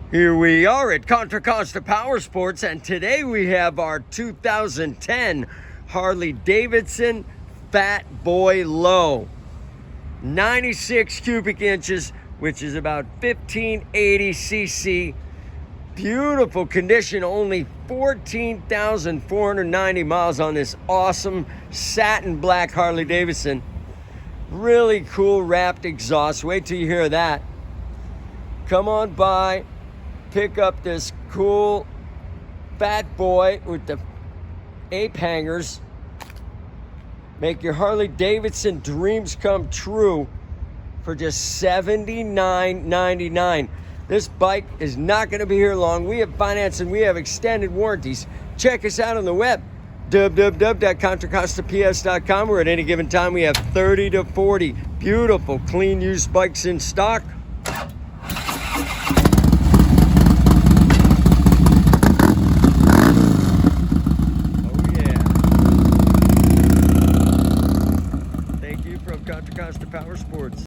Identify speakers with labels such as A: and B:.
A: Here we are at Contra Costa Powersports, and today we have our 2010 Harley Davidson Fat Boy Low. 96 cubic inches, which is about 1580 cc. Beautiful condition, only 14,490 miles on this awesome satin black Harley Davidson. Really cool wrapped exhaust. Wait till you hear that. Come on by. Pick up this cool Fat Boy with the ape hangers. Make your Harley Davidson dreams come true for just $79.99. This bike is not going to be here long. We have financing, we have extended warranties. Check us out on the web, www.contracostaps.com, where at any given time we have 30 to 40 beautiful, clean used bikes in stock. Contra Costa Powersports.